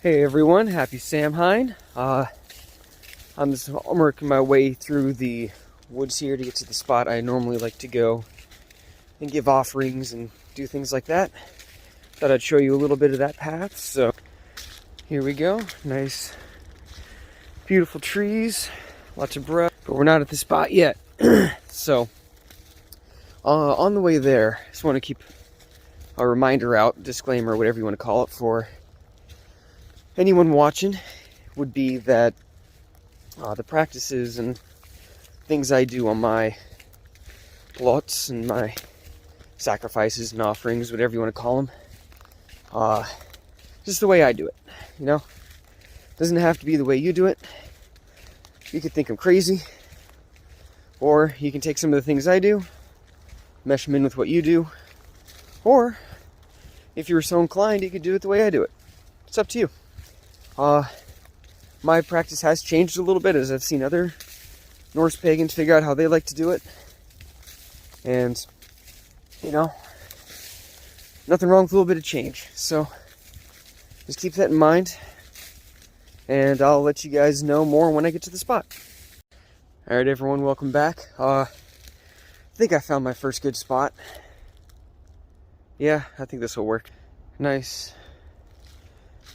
Hey everyone, happy Samhain. I'm working my way through the woods here to get to the spot I normally like to go and give offerings and do things like that. Thought I'd show you a little bit of that path. So here we go. Nice, beautiful trees, lots of brush, but we're not at the spot yet. So on the way there, just want to keep a reminder out, disclaimer, whatever you want to call it, for anyone watching, would be that the practices and things I do on my Blots and my sacrifices and offerings, whatever you want to call them, just the way I do it, you know? Doesn't have to be the way you do it. You could think I'm crazy, or you can take some of the things I do, mesh them in with what you do, or if you were so inclined, you could do it the way I do it. It's up to you. My practice has changed a little bit as I've seen other Norse pagans figure out how they like to do it. And, you know, nothing wrong with a little bit of change. So, just keep that in mind. And I'll let you guys know more when I get to the spot. Alright everyone, welcome back. I think I found my first good spot. Yeah, I think this will work. Nice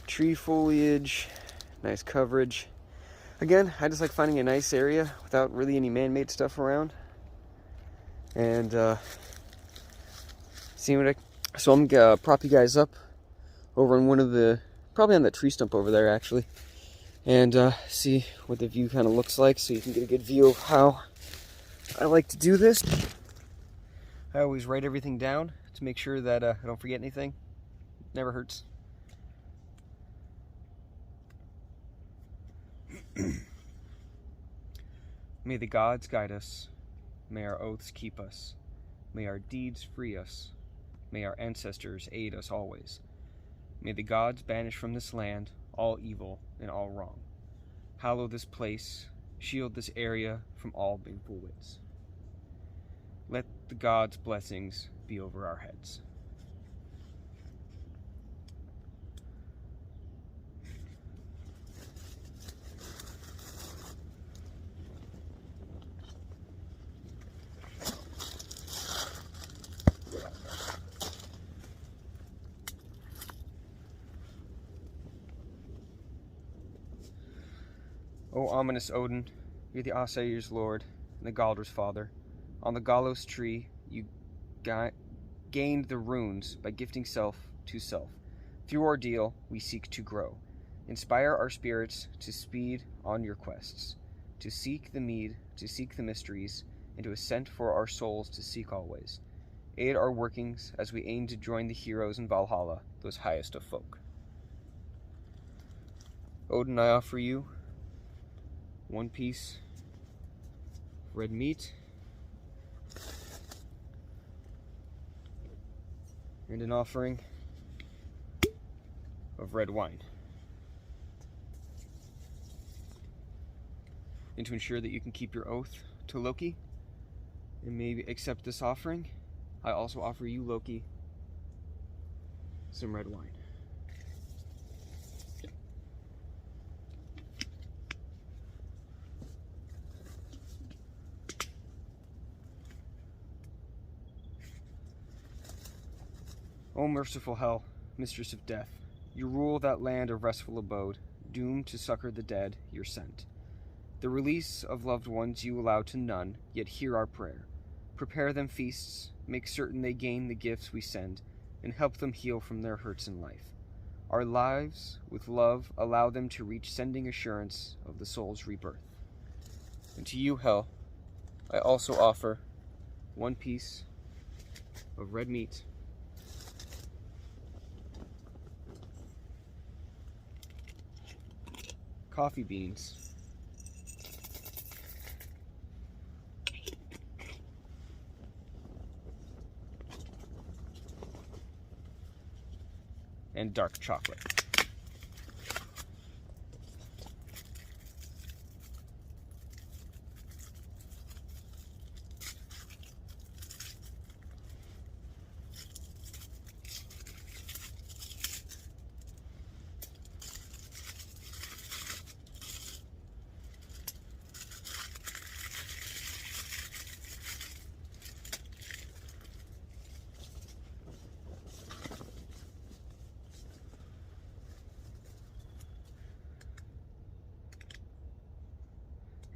tree foliage, nice coverage. Again, I just like finding a nice area without really any man-made stuff around. And seeing what so I'm gonna prop you guys up over in one of the, probably on that tree stump over there actually, and see what the view kind of looks like, so you can get a good view of how I like to do this. I always write everything down to make sure that I don't forget anything. Never hurts. May the gods guide us. May our oaths keep us. May our deeds free us. May our ancestors aid us always. May the gods banish from this land all evil and all wrong. Hallow this place. Shield this area from all baneful wights. Let the gods' blessings be over our heads. O ominous Odin, you're the Aesir's lord and the Galdr's father. On the gallows tree, you gained the runes by gifting self to self. Through ordeal, we seek to grow. Inspire our spirits to speed on your quests, to seek the mead, to seek the mysteries, and to ascend for our souls to seek always. Aid our workings as we aim to join the heroes in Valhalla, those highest of folk. Odin, I offer you one piece of red meat and an offering of red wine. And to ensure that you can keep your oath to Loki and maybe accept this offering, I also offer you, Loki, some red wine. O merciful Hell, mistress of death, you rule that land of restful abode, doomed to succor the dead, you're sent. The release of loved ones you allow to none, yet hear our prayer. Prepare them feasts, make certain they gain the gifts we send, and help them heal from their hurts in life. Our lives, with love, allow them to reach sending assurance of the soul's rebirth. And to you, Hell, I also offer one piece of red meat, coffee beans, and dark chocolate.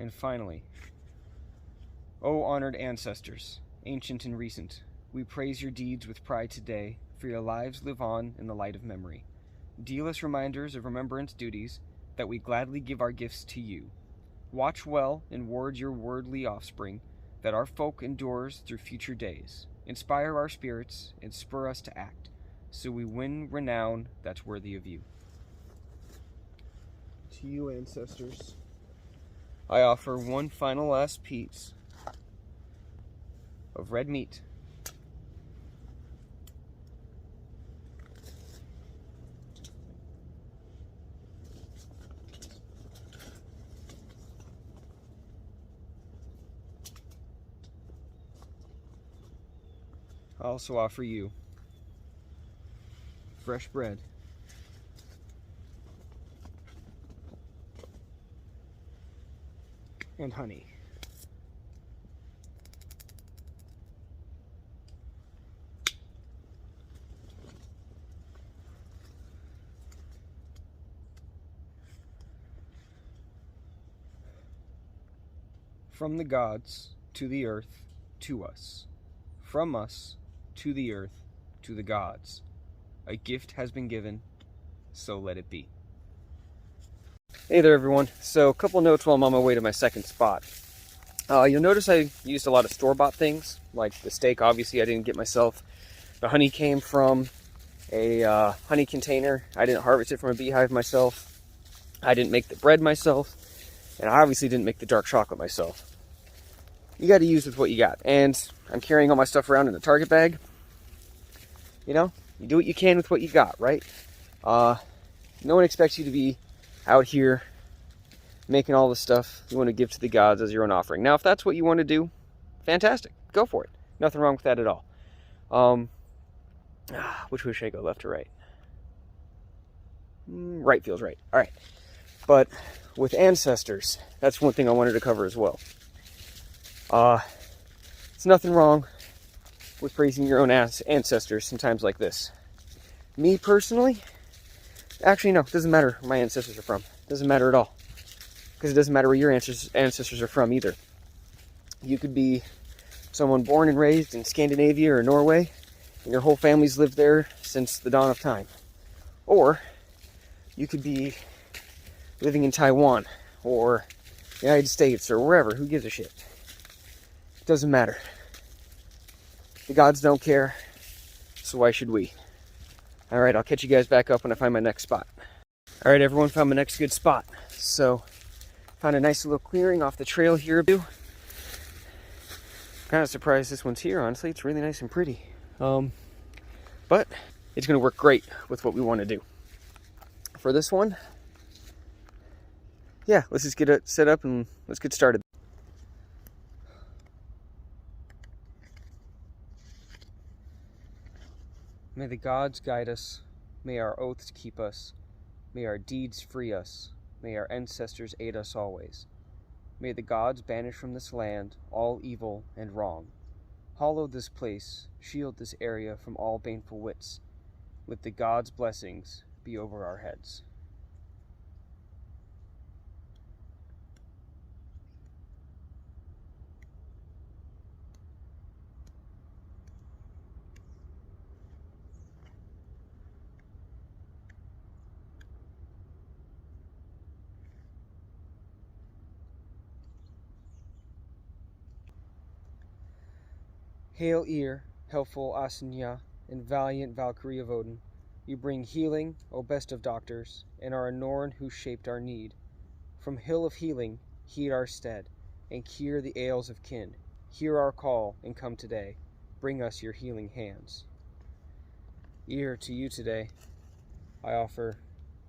And finally, O honored ancestors, ancient and recent, we praise your deeds with pride today, for your lives live on in the light of memory. Deal us reminders of remembrance duties, that we gladly give our gifts to you. Watch well and ward your wordly offspring, that our folk endures through future days. Inspire our spirits and spur us to act, so we win renown that's worthy of you. To you, ancestors, I offer one final last piece of red meat. I also offer you fresh bread and honey. From the gods to the earth to us. From us to the earth to the gods. A gift has been given, so let it be. Hey there, everyone. So a couple notes while I'm on my way to my second spot. You'll notice I used a lot of store-bought things, like the steak, obviously I didn't get myself. The honey came from a honey container. I didn't harvest it from a beehive myself. I didn't make the bread myself. And I obviously didn't make the dark chocolate myself. You got to use with what you got. And I'm carrying all my stuff around in a Target bag. You know, you do what you can with what you got, right? No one expects you to be out here making all the stuff you want to give to the gods as your own offering. Now, if that's what you want to do, fantastic. Go for it. Nothing wrong with that at all. Which way should I go, left or right? Right feels right. All right. But with ancestors, that's one thing I wanted to cover as well. There's nothing wrong with praising your own ancestors in times like this. Me personally, actually no, it doesn't matter where my ancestors are from. It doesn't matter at all. Because it doesn't matter where your ancestors are from either. You could be someone born and raised in Scandinavia or Norway, and your whole family's lived there since the dawn of time. Or you could be living in Taiwan or the United States or wherever. Who gives a shit? It doesn't matter. The gods don't care, so why should we? Alright, I'll catch you guys back up when I find my next spot. Alright, everyone, found my next good spot. So, found a nice little clearing off the trail here. Kind of surprised this one's here, honestly. It's really nice and pretty. But it's going to work great with what we want to do. For this one, yeah, let's just get it set up and let's get started. May the gods guide us, may our oaths keep us, may our deeds free us, may our ancestors aid us always. May the gods banish from this land all evil and wrong. Hallow this place, shield this area from all baneful wits. Let the gods' blessings be over our heads. Hail Eir, helpful Asanya, and valiant Valkyrie of Odin. You bring healing, O best of doctors, and are a Norn who shaped our need. From hill of healing, heed our stead, and cure the ails of kin. Hear our call, and come today. Bring us your healing hands. Eir, to you today, I offer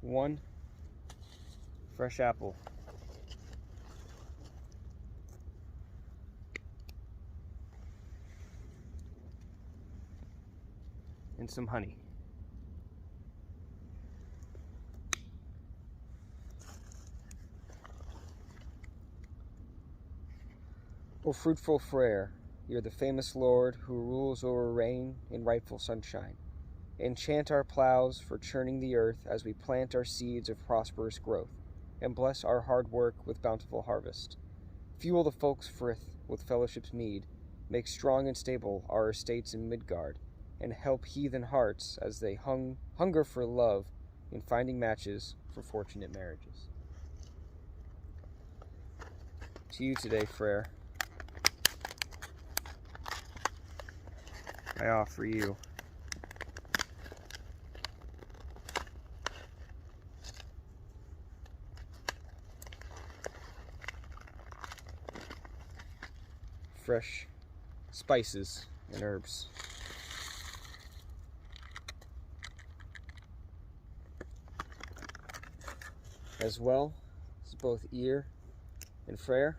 one fresh apple. And some honey. O fruitful Freyr, you're the famous lord who rules over rain and rightful sunshine. Enchant our plows for churning the earth as we plant our seeds of prosperous growth, and bless our hard work with bountiful harvest. Fuel the folk's frith with fellowship's mead, make strong and stable our estates in Midgard, and help heathen hearts as they hunger for love in finding matches for fortunate marriages. To you today, Freyr, I offer you fresh spices and herbs. As well as both Eir and Freyr,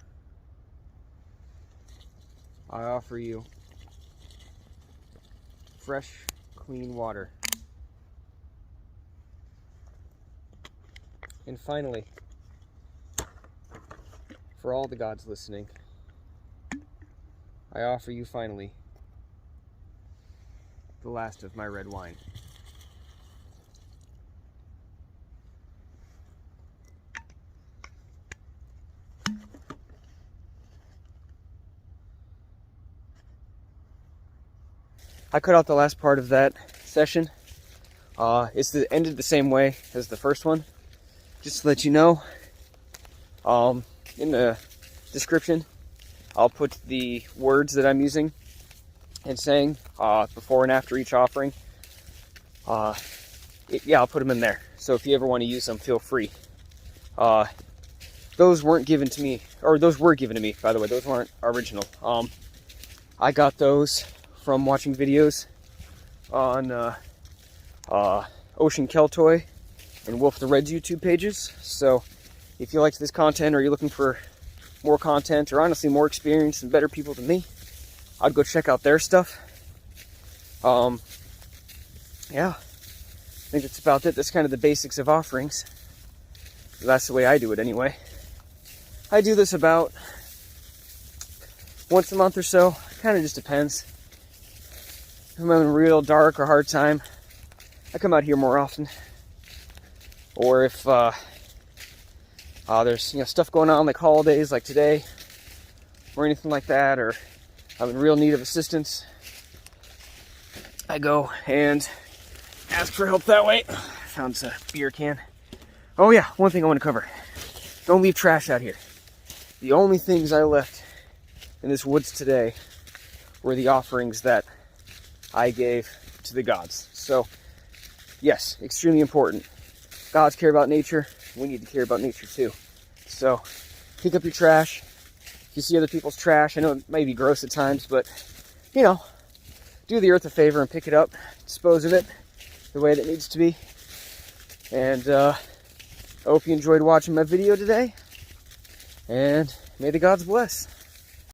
I offer you fresh, clean water. And finally, for all the gods listening, I offer you finally the last of my red wine. I cut out the last part of that session. Ended the same way as the first one. Just to let you know, in the description, I'll put the words that I'm using and saying before and after each offering. I'll put them in there. So if you ever want to use them, feel free. Those weren't given to me, or those were given to me, by the way. Those weren't original. I got those from watching videos on Ocean Keltoy and Wolf the Red's YouTube pages. So if you liked this content, or you're looking for more content, or honestly more experience and better people than me, I'd go check out their stuff. Yeah, I think that's about it. That's kind of the basics of offerings. That's the way I do it anyway. I do this about once a month or so. Kind of just depends. If I'm having a real dark or hard time, I come out here more often. Or if there's stuff going on like holidays like today, or anything like that, or I'm in real need of assistance, I go and ask for help that way. Found a beer can. Oh yeah, one thing I want to cover. Don't leave trash out here. The only things I left in this woods today were the offerings that I gave to the gods. So, yes, extremely important. Gods care about nature. We need to care about nature too. So, pick up your trash. If you see other people's trash, I know it may be gross at times, but, do the earth a favor and pick it up. Dispose of it the way that it needs to be. And, I hope you enjoyed watching my video today. And may the gods bless.